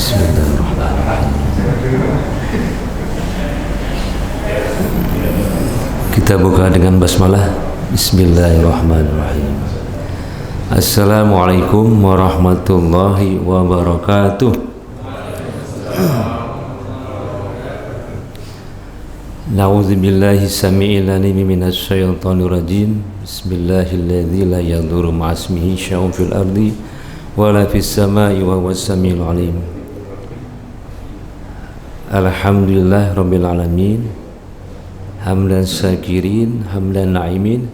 Bismillahirrahmanirrahim. Kita buka dengan basmalah. Bismillahirrahmanirrahim. Assalamualaikum warahmatullahi wabarakatuh. Na'udzubillahi samii'il 'aliim minasy syaithaanir rajiim. Bismillahilladzi la yadurru ma'asmihi syai'un fil ardi wala fis samaa'i wa huwas samiul 'aliim. Alhamdulillah rabbil alamin. Hamdan syakirin, hamdan na'imin,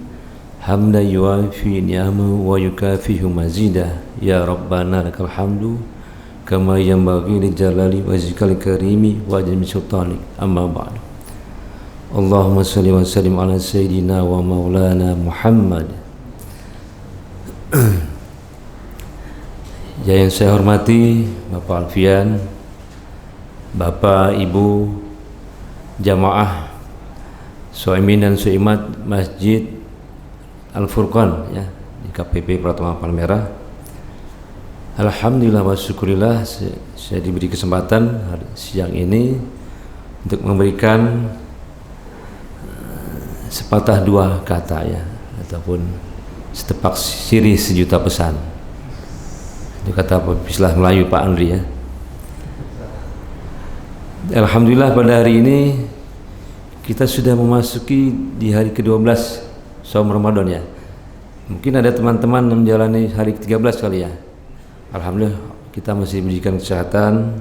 hamdan yuafi ni'amahu wa yukafihu mazidah. Ya Rabbana lakal hamdu kama yanbaghi li jalali wajhikal karimi wa ajmi sultanik. Amma ba'du. Allahumma salli wa sallim ala sayyidina wa maulana Muhammad. Yang saya hormati Bapak Alfian, Bapak Ibu jamaah Soimin dan Soimat Masjid Al-Furqan ya, di KPP Pratama Palmerah. Alhamdulillah wa syukurillah saya diberi kesempatan siang ini untuk memberikan sepatah dua kata ya, ataupun setepak sirih sejuta pesan. Itu kata istilah Melayu Pak Andri ya. Alhamdulillah pada hari ini kita sudah memasuki di hari ke-12 Shaum Ramadan ya. Mungkin ada teman-teman yang menjalani hari ke-13 kali ya. Alhamdulillah kita masih diberikan kesehatan,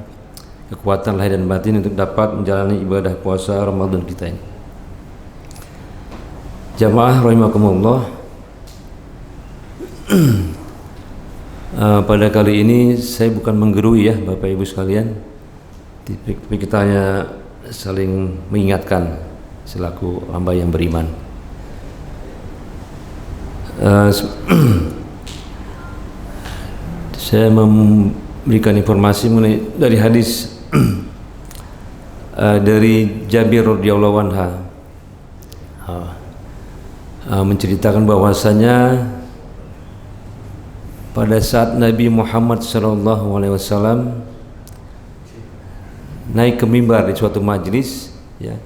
kekuatan lahir dan batin untuk dapat menjalani ibadah puasa Ramadan kita ini. Jamaah rahimakumullah. Pada kali ini saya bukan menggurui ya Bapak Ibu sekalian, tapi kita hanya saling mengingatkan selaku hamba yang beriman. Saya memberikan informasi mengenai dari hadis dari Jabir radhiyallahu anha, menceritakan bahwasanya pada saat Nabi Muhammad SAW naik ke mimbar di suatu majlis ya.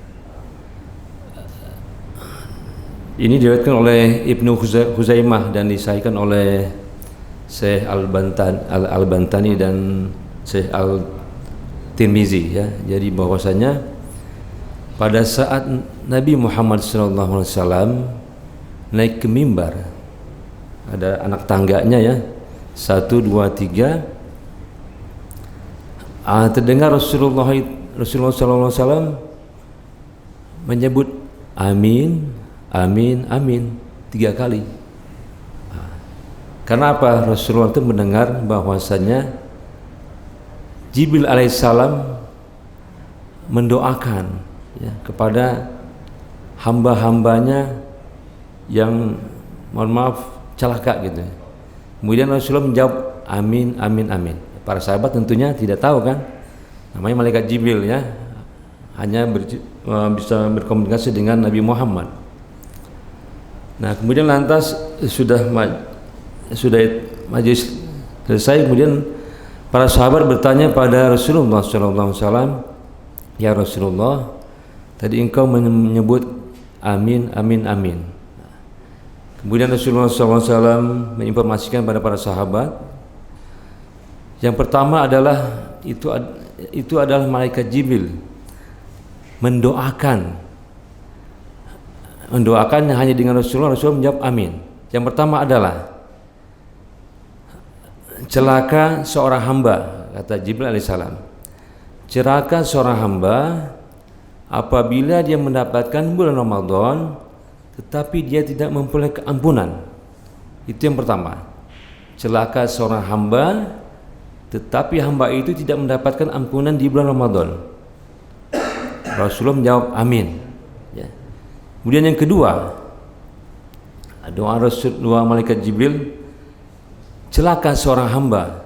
Ini diriwayatkan oleh Ibnu Huzaimah dan disahihkan oleh Syekh Al-Bantani dan Syekh Al-Tirmizi ya. Jadi bahwasanya pada saat Nabi Muhammad SAW naik ke mimbar, ada anak tangganya ya, 1, 2, 3. Terdengar Rasulullah SAW menyebut amin, amin, amin 3 kali. Karena apa? Rasulullah itu mendengar bahwasanya Jibril alaihissalam mendoakan ya, kepada hamba-hambanya yang mohon maaf celaka gitu. Kemudian Rasulullah menjawab amin, amin, amin. Para sahabat tentunya tidak tahu kan, namanya malaikat Jibril ya, hanya bisa berkomunikasi dengan Nabi Muhammad. Nah kemudian lantas sudah majelis selesai, kemudian para sahabat bertanya pada Rasulullah SAW, ya Rasulullah, tadi engkau menyebut amin, amin, amin. Kemudian Rasulullah SAW menginformasikan pada para sahabat, yang pertama adalah itu adalah malaikat Jibril mendoakan hanya dengan Rasulullah menjawab amin. Yang pertama adalah celaka seorang hamba, kata Jibril alaihissalam, celaka seorang hamba apabila dia mendapatkan bulan Ramadan tetapi dia tidak memperoleh keampunan. Itu yang pertama. Celaka seorang hamba tetapi hamba itu tidak mendapatkan ampunan di bulan Ramadan. Rasulullah menjawab amin ya. Kemudian yang kedua, doa malaikat Jibril, celaka seorang hamba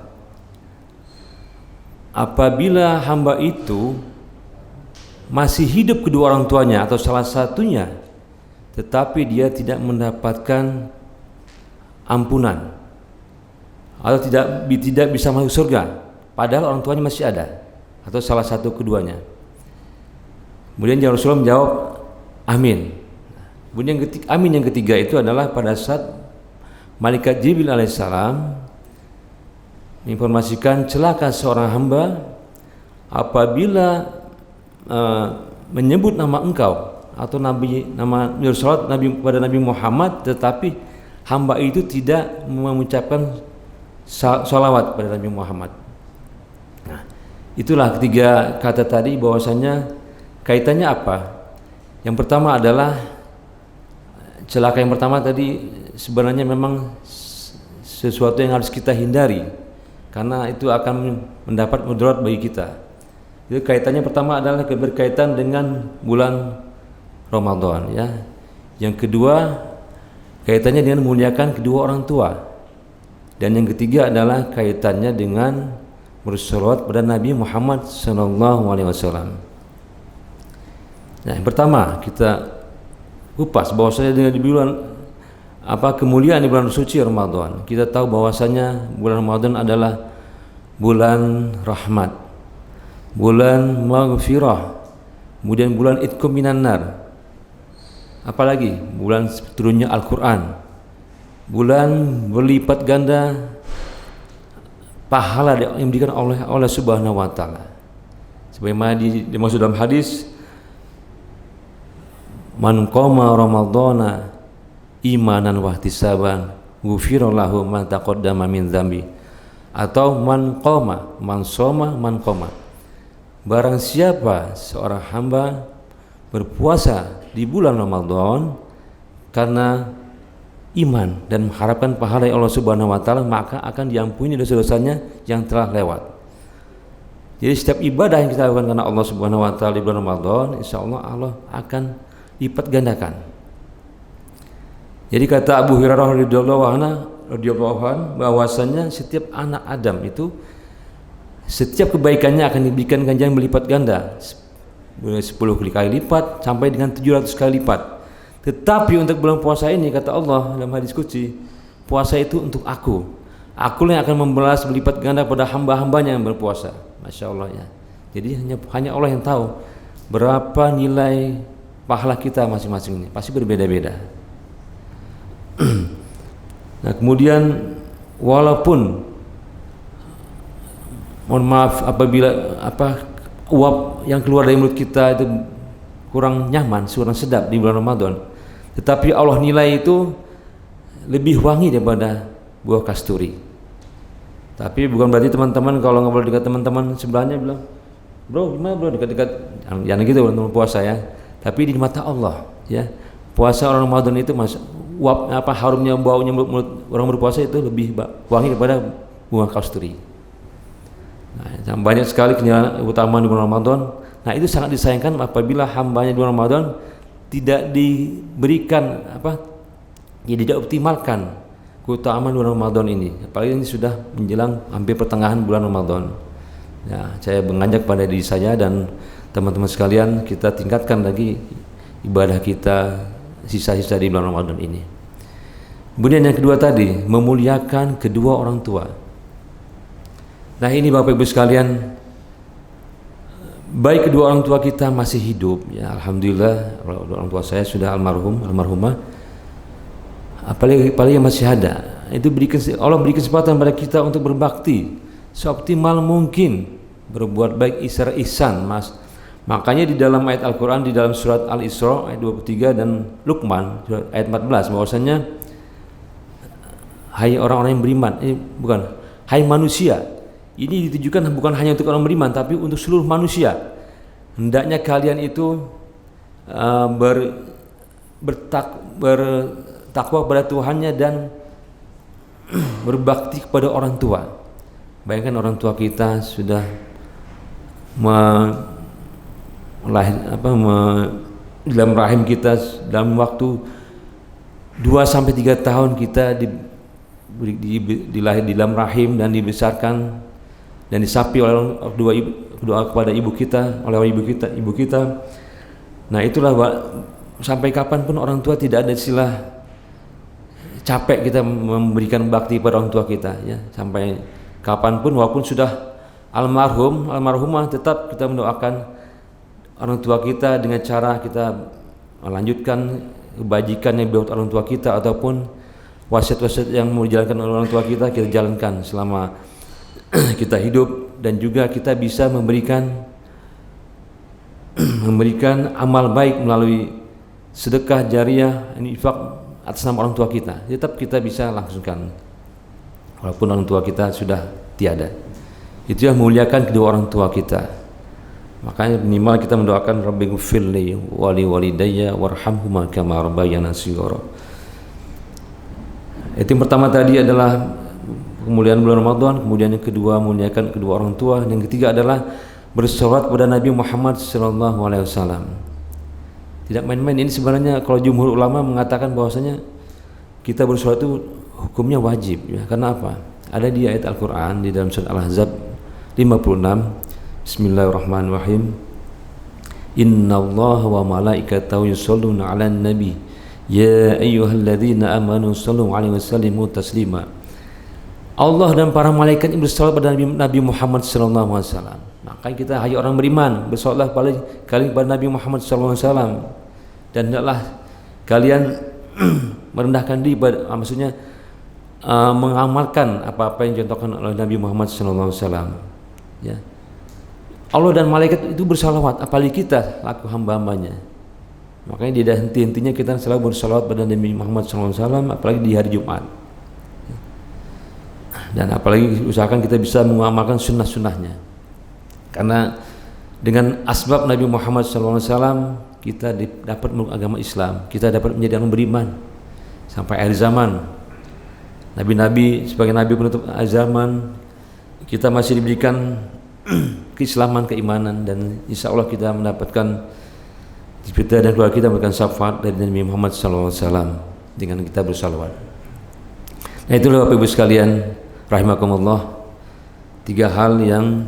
apabila hamba itu masih hidup kedua orang tuanya atau salah satunya tetapi dia tidak mendapatkan ampunan atau tidak bisa masuk surga. padahal orang tuanya masih ada atau salah satu keduanya. Kemudian Rasulullah menjawab amin. Kemudian amin yang ketiga itu adalah pada saat malaikat Jibril alaihissalam menginformasikan celaka seorang hamba apabila menyebut nama engkau atau nama salat Nabi pada Nabi Muhammad, tetapi hamba itu tidak mengucapkan salawat pada Nabi Muhammad. Nah, itulah ketiga kata tadi, bahwasanya kaitannya apa? Yang pertama adalah celaka yang pertama tadi sebenarnya memang sesuatu yang harus kita hindari karena itu akan mendapat mudarat bagi kita. Jadi kaitannya pertama adalah berkaitan dengan bulan Ramadan, ya. Yang kedua kaitannya dengan memuliakan kedua orang tua, dan yang ketiga adalah kaitannya dengan bersolawat pada Nabi Muhammad SAW. Nah, yang pertama kita kupas bahwasanya dengan di bulan kemuliaan di bulan suci Ramadan, kita tahu bahwasanya bulan Ramadan adalah bulan rahmat, bulan maghfirah, kemudian bulan itqum minan nar. Apalagi bulan turunnya Al-Quran, bulan berlipat ganda pahala yang diberikan oleh Allah Subhanahu wa taala. Sebagaimana dimaksud dalam hadis, man qama ramadhana imanan wa ihtisaban ghufira lahu ma taqaddama min dzambi, atau man qama man shoma man qama. Barang siapa seorang hamba berpuasa di bulan Ramadan karena iman dan mengharapkan pahala Allah Subhanahu wa taala, maka akan diampuni dosa-dosanya yang telah lewat. Jadi setiap ibadah yang kita lakukan karena Allah Subhanahu wa taala di bulan Ramadan, insyaallah Allah akan lipat gandakan. Jadi kata Abu Hurairah radhiyallahu anhu bahwasanya setiap anak Adam itu setiap kebaikannya akan diberikan ganjaran berlipat ganda, 10 kali lipat sampai dengan 700 kali lipat. Tetapi untuk bulan puasa ini, kata Allah dalam hadis qudsi, puasa itu untuk aku yang akan membalas berlipat ganda pada hamba-hambanya yang berpuasa. Masya Allah, ya. Jadi hanya Allah yang tahu berapa nilai pahala kita masing-masing ini, pasti berbeda-beda. Nah, kemudian walaupun mohon maaf apabila uap yang keluar dari mulut kita itu kurang nyaman, kurang sedap di bulan Ramadan, tetapi Allah nilai itu lebih wangi daripada buah kasturi. Tapi bukan berarti teman-teman kalau ngobrol dengan teman-teman sebelahnya bilang, bro gimana bro, dekat-dekat, jangan gitu teman puasa ya. Tapi di mata Allah, ya, puasa orang Ramadan itu uap harumnya, baunya mulut orang berpuasa itu lebih wangi daripada bunga kasturi. Nah, banyak sekali keutamaan di bulan Ramadan. Nah, itu sangat disayangkan apabila hambanya di bulan Ramadan tidak diberikan tidak optimalkan keutamaan bulan Ramadan ini. Apalagi ini sudah menjelang hampir pertengahan bulan Ramadan. Ya, saya mengajak pada diri saya dan teman-teman sekalian, kita tingkatkan lagi ibadah kita sisa-sisa di bulan Ramadan ini. Kemudian yang kedua tadi, memuliakan kedua orang tua. Nah, ini Bapak Ibu sekalian, baik kedua orang tua kita masih hidup, ya alhamdulillah, orang tua saya sudah almarhumah, apalagi yang masih ada, itu Allah beri kesempatan pada kita untuk berbakti seoptimal mungkin, berbuat baik, ihsan, mas. Makanya di dalam ayat Al-Quran, di dalam surat Al-Isra ayat 23 dan Luqman ayat 14, bahwasanya hai orang-orang yang beriman, hai manusia. Ini ditujukan bukan hanya untuk orang beriman, tapi untuk seluruh manusia. Hendaknya kalian itu bertakwa kepada Tuhannya dan berbakti kepada orang tua. Bayangkan orang tua kita sudah dalam rahim kita dalam waktu 2-3 tahun kita dilahir di dalam rahim dan dibesarkan dan disapi oleh doa kepada ibu kita. Nah, itulah sampai kapanpun orang tua tidak ada istilah capek kita memberikan bakti pada orang tua kita, ya. Sampai kapanpun walaupun sudah almarhumah, tetap kita mendoakan orang tua kita dengan cara kita melanjutkan kebajikan yang dibuat orang tua kita, ataupun wasiat-wasiat yang mau dijalankan oleh orang tua kita jalankan selama kita hidup. Dan juga kita bisa memberikan amal baik melalui sedekah jariah, infak atas nama orang tua kita, tetap kita bisa langsungkan walaupun orang tua kita sudah tiada. Itu yang memuliakan kedua orang tua kita. Makanya minimal kita mendoakan Rabbighfirli wali walidayya warhamhuma kama rabbayana shighara. Itu yang pertama tadi adalah kemuliaan bulan Ramadan, kemudian yang kedua memuliakan kedua orang tua, dan yang ketiga adalah bersolawat pada Nabi Muhammad SAW. Tidak main-main. Ini sebenarnya kalau jumhur ulama mengatakan bahwasanya kita bersolawat itu hukumnya wajib, ya. Karena apa? Ada di ayat Al-Quran di dalam surat Al-Ahzab 56, Bismillahirrahmanirrahim. Innallaha wa malaikatahu yusholluna 'alan nabi ya ayyuhalladzina amanu shallu 'alaihi wasallimu taslima. Allah dan para malaikat bersalawat pada Nabi Muhammad sallallahu alaihi wasallam. Maka kita hai orang beriman, bersalawatlah kepada Nabi Muhammad sallallahu alaihi wasallam, dan hendaklah kalian merendahkan diri, maksudnya mengamalkan apa-apa yang dicontohkan oleh Nabi Muhammad sallallahu alaihi wasallam, ya. Allah dan malaikat itu bersalawat, apalagi kita laku hamba-hambanya. Makanya tidak henti-hentinya kita selalu bersalawat pada Nabi Muhammad sallallahu alaihi wasallam, apalagi di hari Jumat. Dan apalagi usahakan kita bisa mengamalkan sunnah-sunnahnya, karena dengan asbab Nabi Muhammad SAW kita dapat meluk agama Islam, kita dapat menjadi orang beriman sampai akhir zaman. Nabi-nabi sebagai nabi penutup zaman, kita masih diberikan keislaman, keimanan, dan insya Allah kita mendapatkan kita dan keluarga kita mendapatkan syafaat dari Nabi Muhammad SAW dengan kita bersalawat. Nah, itulah Bapak Ibu sekalian rahimakumullah, 3 hal yang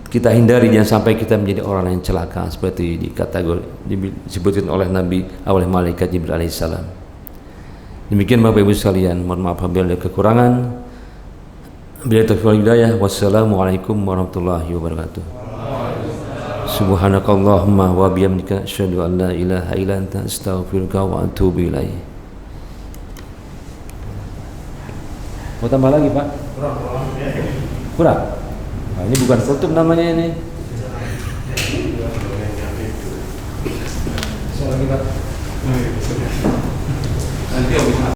kita hindari, jangan sampai kita menjadi orang yang celaka seperti disebutkan oleh Nabi, oleh malaikat Jibril alaihissalam. Demikian Bapak Ibu sekalian, mohon maaf apabila ada kekurangan. Billahi taufiq wal hidayah. Wassalamualaikum warahmatullahi wabarakatuh. Subhanakallahumma wa bihamdika asyhadu an la ilaha illa anta astaghfiruka wa atubu ilaik. Mau tambah lagi Pak? Kurang? Nah, ini bukan kutub namanya ini. Lagi Pak. Nanti